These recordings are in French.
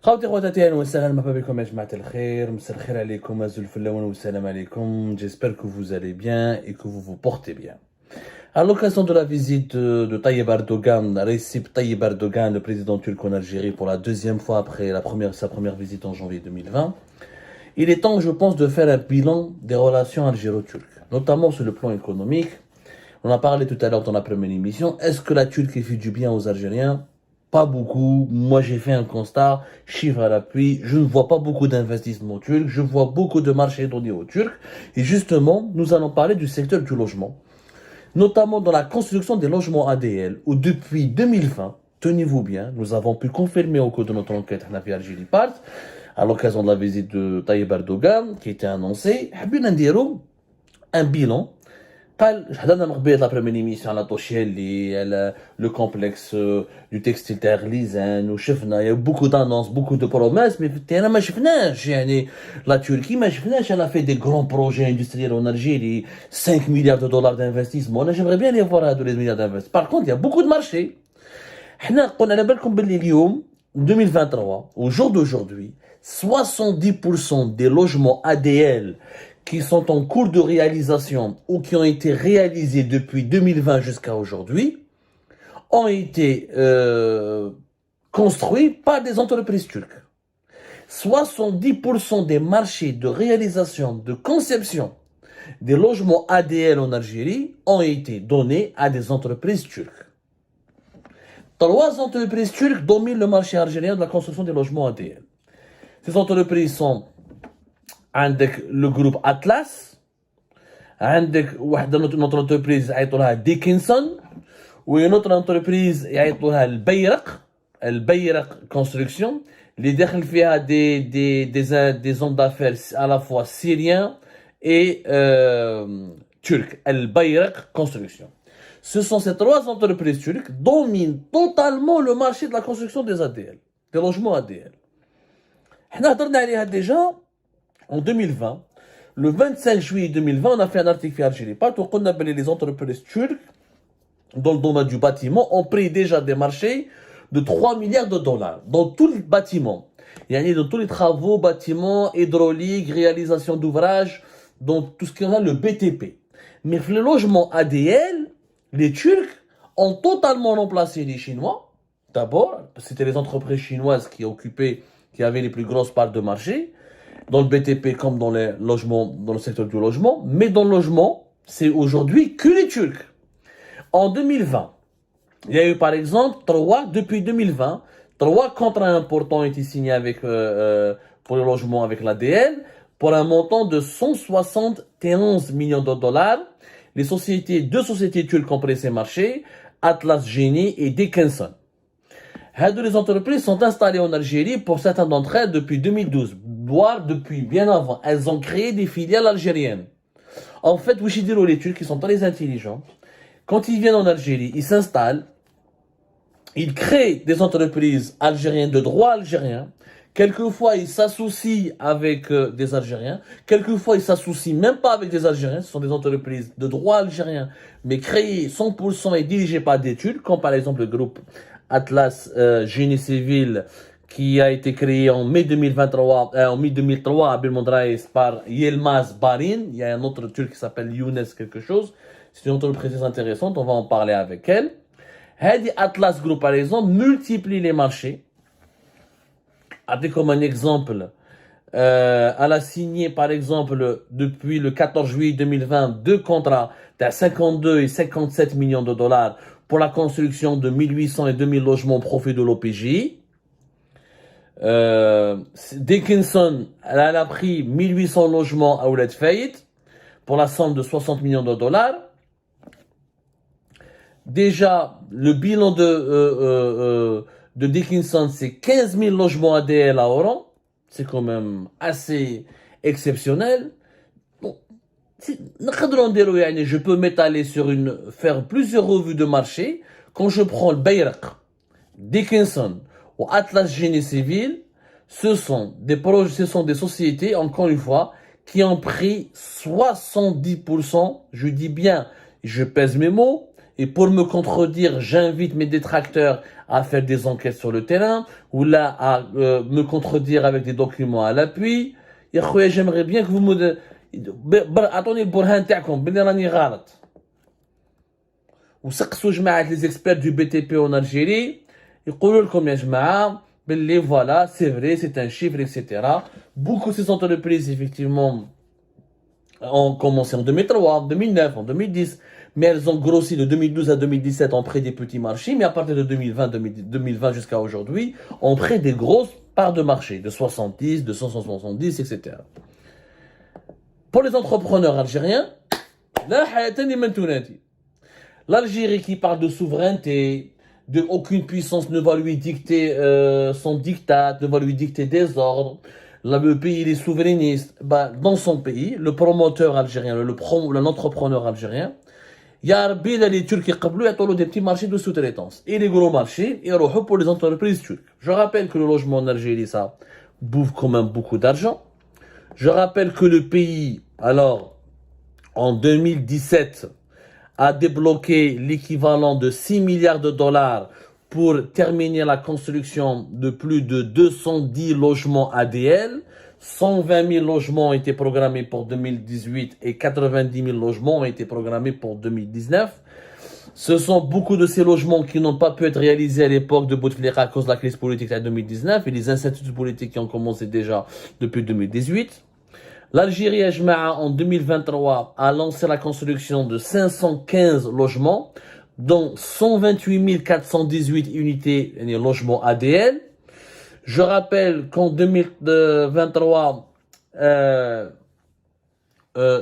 خواتي خواتاتي اهلا وسهلا مرحبا بكم يا جماعة الخير مساء الخير عليكم azul الفلاون والسلام عليكم. J'espère que vous allez bien et que vous vous portez bien. À l'occasion de la visite de Tayyip Erdogan, Recep Tayyip Erdogan, le président turc en Algérie pour la deuxième fois après sa première visite en janvier 2020, il est temps, je pense, de faire un bilan des relations algéro-turques, notamment sur le plan économique. On a parlé tout à l'heure dans la première émission. Est-ce que la Turquie fait du bien aux Algériens? Pas beaucoup. Moi, j'ai fait un constat, chiffre à l'appui. Je ne vois pas beaucoup d'investissements turcs. Je vois beaucoup de marchés donnés aux Turcs. Et justement, nous allons parler du secteur du logement, notamment dans la construction des logements ADL, où depuis 2020, tenez-vous bien, nous avons pu confirmer au cours de notre enquête Algérie Part, à l'occasion de la visite de Tayyip Erdogan, qui était annoncée, un bilan. حضرنا من قبيل لا بريمير ايميسيون على توشيلي لو كومبلكس دو تكستيل تاع غليزان وشفنا يا بوكو دانونس بوكو دو بروميس مي في التيران ما شفناش يعني لا تركي ما شفناش انا في دي غران بروجي اندستريال اون الجيري 5 مليار دو دولار دانفستيسمون انا جيمري بيان لي فوار هادو لي مليار دانفستيسمون بار كونت يا بوكو دو مارشي حنا قلنا على بالكم باللي اليوم 2023 au jour d'aujourd'hui 70% des logements ADL qui sont en cours de réalisation ou qui ont été réalisés depuis 2020 jusqu'à aujourd'hui, ont été construits par des entreprises turques. 70% des marchés de réalisation, de conception des logements ADL en Algérie ont été donnés à des entreprises turques. 3 entreprises turques dominent le marché algérien de la construction des logements ADL. Ces entreprises sont عندك le groupe Atlas, عندك واحدة notre entreprise يعيطولها ديكنسون ونوتر entreprise يعيطولها البيرق construction اللي داخل فيها des hommes d'affaires à la fois syriens et turcs. البيرق construction. Ce sont ces 3 entreprises turques dominent totalement le marché de la construction des ADL, des logements ADL. احنا هضرنا عليها déjà en 2020, le 25 juillet 2020, on a fait un article à Algérie Part où on a appelé les entreprises turques dans le domaine du bâtiment ont pris déjà des marchés de 3 milliards de dollars dans tout le bâtiment. Dans tous les travaux, bâtiments, hydrauliques, réalisation d'ouvrages, dans tout ce qu'on a le BTP. Mais le logement ADL, les Turcs ont totalement remplacé les Chinois. D'abord, c'était les entreprises chinoises qui avaient les plus grosses parts de marché. Dans le BTP comme dans les logements, dans le secteur du logement, mais dans le logement, c'est aujourd'hui que les Turcs. En 2020, il y a eu par exemple depuis 2020, 3 contrats importants ont été signés avec, pour le logement avec l'ADL, pour un montant de 171 millions de dollars. Deux sociétés turques ont pris ces marchés, Atlas Genie et Dickinson. Les entreprises sont installées en Algérie pour certaines d'entre elles depuis 2012, voire depuis bien avant. Elles ont créé des filiales algériennes. En fait, les Turcs qui sont très intelligents, quand ils viennent en Algérie, ils s'installent, ils créent des entreprises algériennes de droit algérien. Quelquefois, ils s'associent avec des Algériens. Quelquefois, ils s'associent même pas avec des Algériens. Ce sont des entreprises de droit algérien, mais créées 100% et dirigées par des Turcs, comme par exemple le groupe Atlas Génie Civil, qui a été créé en mai 2003 à Belmondraïs par Yilmaz Barin. Il y a un autre Turc qui s'appelle Younes quelque chose. C'est une entreprise très intéressante, on va en parler avec elle. Hadi Atlas Group, par exemple, multiplie les marchés. Comme un exemple, elle a signé, par exemple, depuis le 14 juillet 2020, 2 contrats de 52 et 57 millions de dollars pour la construction de 1800 et 2000 logements au profit de l'OPJ. Dickinson, elle a pris 1800 logements à Ouled Fayed pour la somme de 60 millions de dollars. Déjà, le bilan de Dickinson, c'est 15 000 logements ADL à Oran. C'est quand même assez exceptionnel. Bon, je peux m'étaler faire plusieurs revues de marché. Quand je prends le Bayrak, Dickinson ou Atlas Génie Civil, ce sont des sociétés, encore une fois, qui ont pris 70%, je dis bien, je pèse mes mots, Et pour me contredire, j'invite mes détracteurs à faire des enquêtes sur le terrain, ou là à me contredire avec des documents à l'appui. يا خويا j'aimerais bien que vous me اعطوني البرهان تاعكم بلي راني غلط. وسقسوا جماعة les experts du BTP en Algérie يقولوا لكم يا جماعة باللي voilà, c'est vrai, c'est un chiffre, etc. Beaucoup de ces entreprises, effectivement, ont commencé en 2003, en 2009, en 2010, mais elles ont grossi de 2012 à 2017 en près des petits marchés, mais à partir de 2020 jusqu'à aujourd'hui, on près des grosses parts de marché, de 70, de 170, etc. Pour les entrepreneurs algériens, l'Algérie qui parle de souveraineté, de aucune puissance ne va lui dicter son diktat, ne va lui dicter des ordres. Là, le pays il est souverainiste. Bah, dans son pays, le promoteur algérien, l'entrepreneur algérien, il y a les Turcs qui ont des petits marchés de sous-traitance. Et les gros marchés, ils sont pour les entreprises turques. Je rappelle que le logement en Algérie, ça bouffe quand même beaucoup d'argent. Je rappelle que le pays, alors, en 2017, a débloqué l'équivalent de 6 milliards de dollars pour terminer la construction de plus de 210 logements ADL. 120 000 logements ont été programmés pour 2018 et 90 000 logements ont été programmés pour 2019. Ce sont beaucoup de ces logements qui n'ont pas pu être réalisés à l'époque de Bouteflika à cause de la crise politique de 2019 et les incertitudes politiques qui ont commencé déjà depuis 2018. L'Algérie, en 2023, a lancé la construction de 515 logements, dont 128 418 unités de logements ADL. Je rappelle qu'en 2023,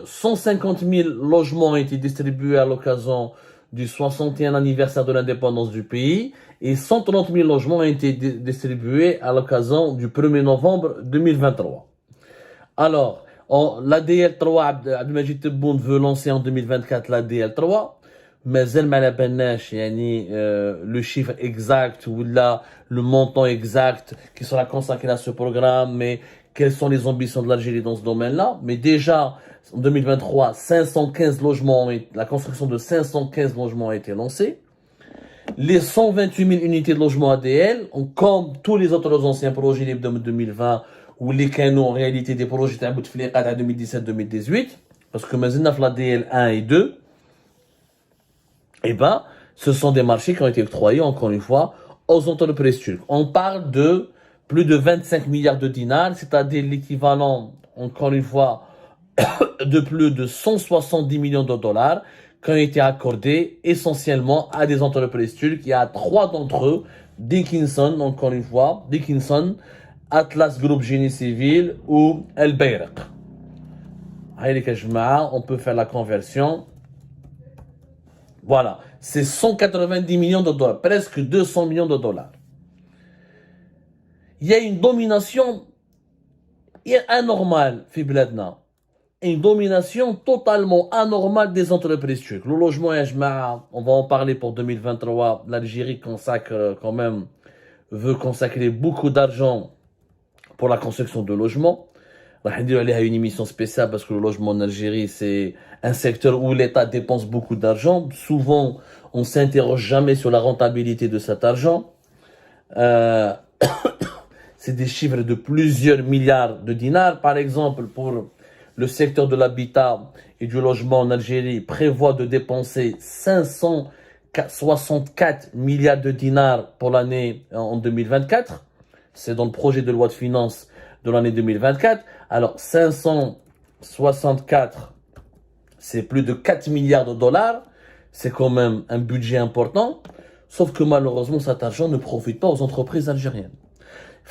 150 000 logements ont été distribués à l'occasion du 61e anniversaire de l'indépendance du pays et 130 000 logements ont été distribués à l'occasion du 1er novembre 2023. Alors, l'ADL 3, Abdelmajid Tebboune veut lancer en 2024 l'ADL 3, mais le chiffre exact ou là, le montant exact qui sera consacré à ce programme, mais quelles sont les ambitions de l'Algérie dans ce domaine-là. Mais déjà, en 2023, la construction de 515 logements a été lancée. Les 128 000 unités de logement ADL, comme tous les autres anciens projets de 2020, ou les canaux en réalité des projets de Bouteflika à 2017-2018, parce que maintenant, l'ADL 1 et 2, ce sont des marchés qui ont été octroyés, encore une fois, aux entreprises turques. On parle de plus de 25 milliards de dinars, c'est-à-dire l'équivalent, encore une fois, de plus de 170 millions de dollars qui ont été accordés essentiellement à des entreprises turques. Il y a 3 d'entre eux, Dickinson, encore une fois, Atlas Group Génie Civil ou El Bayraq. On peut faire la conversion. Voilà, c'est 190 millions de dollars, presque 200 millions de dollars. Il y a une domination anormale, Fibladna. Une domination totalement anormale des entreprises turques. Le logement, on va en parler pour 2023. L'Algérie veut consacrer beaucoup d'argent pour la construction de logements. Il y a une émission spéciale parce que le logement en Algérie, c'est un secteur où l'État dépense beaucoup d'argent. Souvent, on ne s'interroge jamais sur la rentabilité de cet argent. C'est des chiffres de plusieurs milliards de dinars. Par exemple, pour le secteur de l'habitat et du logement en Algérie, prévoit de dépenser 564 milliards de dinars pour l'année en 2024. C'est dans le projet de loi de finances de l'année 2024. Alors, 564, c'est plus de 4 milliards de dollars. C'est quand même un budget important. Sauf que malheureusement, cet argent ne profite pas aux entreprises algériennes.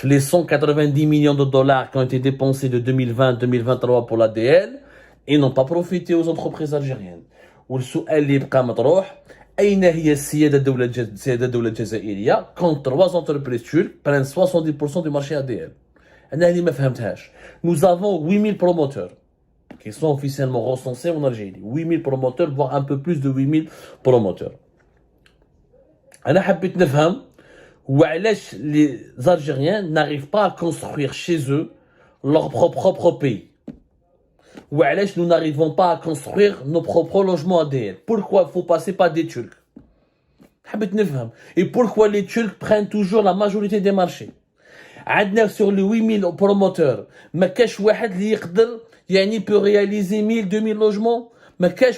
Les 190 millions de dollars qui ont été dépensés de 2020 à 2023 pour l'ADL, ils n'ont pas profité aux entreprises algériennes. والسؤال اللي يبقى مطروح أين هي السيادة الدولة الجزائرية quand 3 entreprises turques prennent 70% du marché ADL. أنا هذه ما فهمتهاش. Nous avons 8000 promoteurs qui sont officiellement recensés en Algérie. 8000 promoteurs, voire un peu plus de 8000 promoteurs. أنا حبيت نفهم وعلاش les Algériens n'arrivent pas à construire chez eux leur propre pays. Ou nous n'arrivons pas à construire nos propres logements ADL. Pourquoi il faut passer par des Turcs? Et pourquoi les Turcs prennent toujours la majorité des marchés? Sur les 8000 promoteurs, ما كاش واحد اللي يقدر peut réaliser 1000, 2000 logements.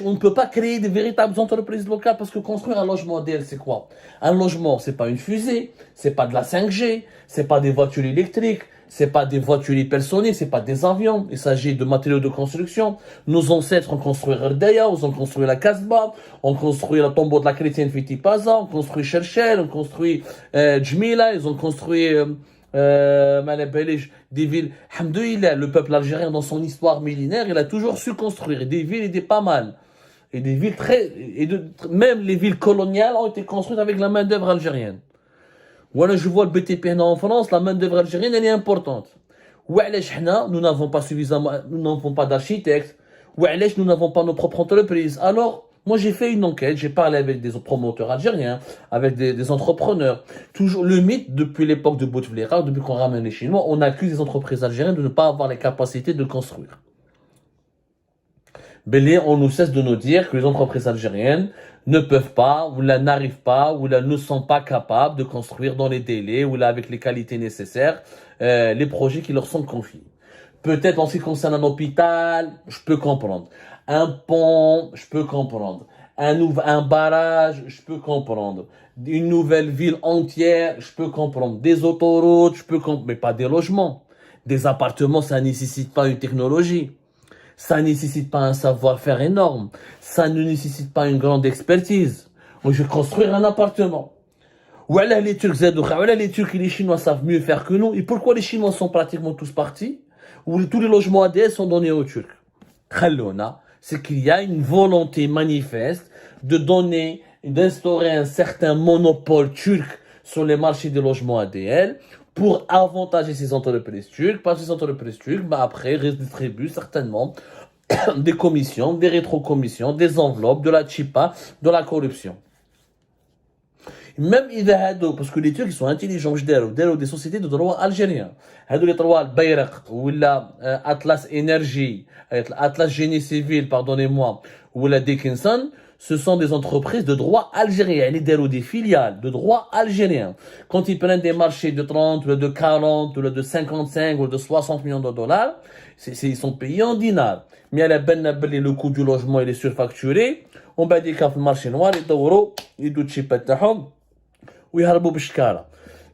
On ne peut pas créer de véritables entreprises locales parce que construire un logement ADL, c'est quoi? Un logement, c'est pas une fusée, c'est pas de la 5G, c'est pas des voitures électriques, c'est pas des voitures hypersoniques, c'est pas des avions. Il s'agit de matériaux de construction. Nos ancêtres ont construit Rdaya, ils ont construit la Casbah, ont construit la tombeau de la chrétienne Fiti Paza, ont construit Cherchel, ont construit Djmila, ils ont construit des villes. Alhamdoulilah, le peuple algérien, dans son histoire millénaire, il a toujours su construire des villes et des pas mal. Et des villes même les villes coloniales ont été construites avec la main-d'œuvre algérienne. Voilà, je vois le BTP en France, la main-d'œuvre algérienne, elle est importante. Nous n'avons pas suffisamment, nous n'avons pas d'architectes. Nous n'avons pas nos propres entreprises. Alors, moi, j'ai fait une enquête, j'ai parlé avec des promoteurs algériens, avec des entrepreneurs. Toujours le mythe, depuis l'époque de Bouteflika, depuis qu'on ramène les Chinois, on accuse les entreprises algériennes de ne pas avoir les capacités de construire. Belé, on nous cesse de nous dire que les entreprises algériennes ne peuvent pas, ou là n'arrivent pas, ou là ne sont pas capables de construire dans les délais, ou là avec les qualités nécessaires, les projets qui leur sont confiés. Peut-être en ce qui concerne un hôpital, je peux comprendre. Un pont, je peux comprendre. Un barrage, je peux comprendre. Une nouvelle ville entière, je peux comprendre. Des autoroutes, je peux comprendre. Mais pas des logements. Des appartements, ça ne nécessite pas une technologie. Ça ne nécessite pas un savoir-faire énorme. Ça ne nécessite pas une grande expertise. Moi, je vais construire un appartement. Voilà, les Turcs les Turcs et les Chinois savent mieux faire que nous. Et pourquoi les Chinois sont pratiquement tous partis? Où tous les logements ADS sont donnés aux Turcs. C'est qu'il y a une volonté manifeste de donner, d'instaurer un certain monopole turc sur les marchés des logements ADL pour avantager ces entreprises turques, parce que ces entreprises turques, après, redistribuent certainement des commissions, des rétrocommissions, des enveloppes, de la chipa, de la corruption. Même parce que les Turcs ils sont intelligents, des sociétés de droit algérien. Les droits Bayrak ou Atlas Énergie, Atlas Génie Civil, pardonnez-moi, ou la Dickinson, ce sont des entreprises de droit algérien, des filiales de droit algérien. Quand ils prennent des marchés de 30, ou de 40, ou de 55, ou de 60 millions de dollars, ils sont payés en dinars. Mais à la le coût du logement il est surfacturé. On va dire qu'à le marché noir, ils doivent chiper ويهربوا بالشكاره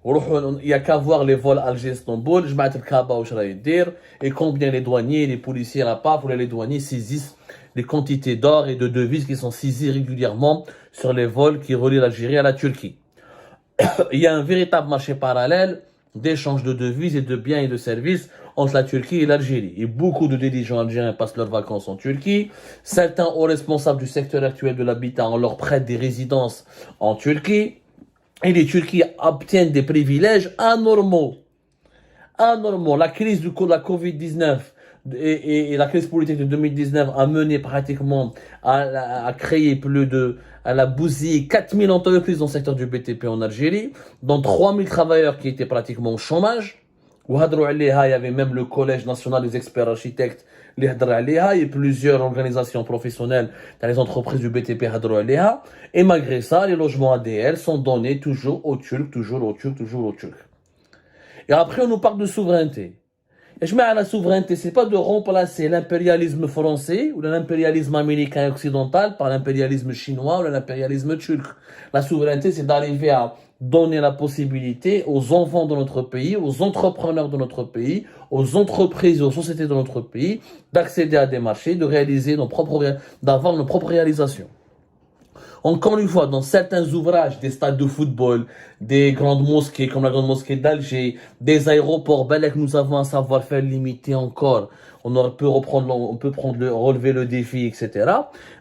وروحوا il y a qu'à voir les vols Alger-Istanbul جماعه الكابا واش راهي دير et combien les douaniers les policiers la PAF ou les douaniers saisissent les quantités d'or et de devises qui sont saisies régulièrement sur les vols qui relient l'Algérie à la Turquie. Il y a un véritable marché parallèle d'échange de devises et de biens et de services entre la Turquie et l'Algérie. Et beaucoup de dirigeants algériens passent leurs vacances en Turquie. Certains hauts responsables du secteur actuel de l'habitat en leur prêtent des résidences en Turquie. Et les Turcs obtiennent des privilèges anormaux. La crise de la Covid-19 et la crise politique de 2019 a mené pratiquement à créer à la bousiller 4000 entreprises dans le secteur du BTP en Algérie, dont 3000 travailleurs qui étaient pratiquement au chômage. Il y avait même le Collège national des experts architectes et plusieurs organisations professionnelles dans les entreprises du BTP. Et malgré ça, les logements ADL sont donnés toujours aux Turcs. Et après, on nous parle de souveraineté. Et je mets à la souveraineté, c'est pas de remplacer l'impérialisme français ou l'impérialisme américain et occidental par l'impérialisme chinois ou l'impérialisme turc. La souveraineté, c'est d'arriver à donner la possibilité aux enfants de notre pays, aux entrepreneurs de notre pays, aux entreprises et aux sociétés de notre pays d'accéder à des marchés, de réaliser d'avoir nos propres réalisations. Encore une fois, dans certains ouvrages, des stades de football, des grandes mosquées comme la grande mosquée d'Alger, des aéroports, nous avons un savoir-faire limité encore. On peut relever le défi, etc.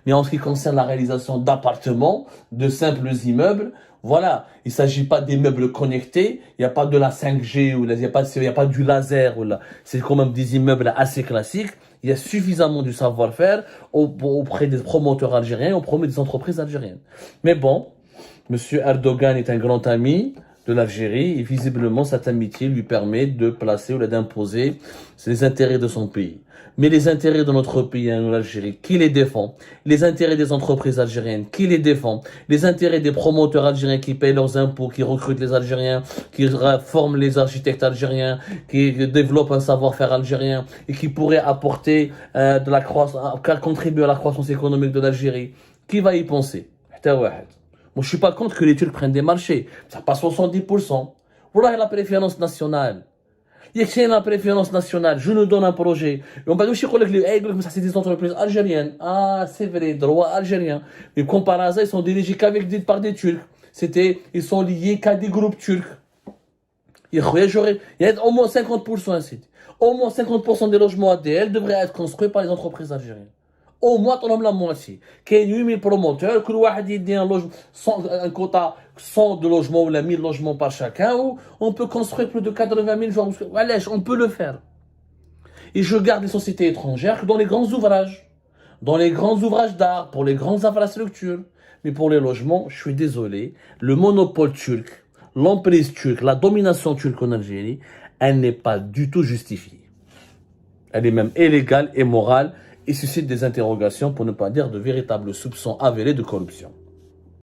Mais en ce qui concerne la réalisation d'appartements, de simples immeubles, voilà, il ne s'agit pas d'immeubles connectés, il n'y a pas de la 5G, il n'y a pas du laser, c'est quand même des immeubles assez classiques. Il y a suffisamment du savoir-faire auprès des promoteurs algériens, auprès des entreprises algériennes. Mais bon, M. Erdogan est un grand ami de l'Algérie et visiblement cette amitié lui permet de placer ou d'imposer les intérêts de son pays. Mais les intérêts de notre pays, l'Algérie, qui les défend? Les intérêts des entreprises algériennes, qui les défend? Les intérêts des promoteurs algériens qui payent leurs impôts, qui recrutent les Algériens, qui forment les architectes algériens, qui développent un savoir-faire algérien et qui pourraient apporter de la croissance, contribuer à la croissance économique de l'Algérie. Qui va y penser? Moi, je suis pas contre que les Turcs prennent des marchés. Ça passe 70%. Voilà la préférence nationale. Il y a la préférence nationale. Je nous donne un projet. Et on va aussi dire que ça, c'est des entreprises algériennes. Ah, c'est vrai, droit algérien. Mais comme par hasard, ils sont dirigés par des Turcs. Ils sont liés qu'à des groupes turcs. Il y a au moins 50% ainsi. Au moins 50% des logements ADL devraient être construits par les entreprises algériennes. Au moins, on a la moitié. Il y a 8000 promoteurs, que un quota 100 de logements ou 1000 logements par chacun, où on peut construire plus de 80 000 gens. On peut le faire. Et je garde les sociétés étrangères dans les grands ouvrages. Dans les grands ouvrages d'art, pour les grandes infrastructures. Mais pour les logements, je suis désolé, le monopole turc, l'emprise turque, la domination turque en Algérie, elle n'est pas du tout justifiée. Elle est même illégale et morale et suscite des interrogations, pour ne pas dire de véritables soupçons avérés de corruption.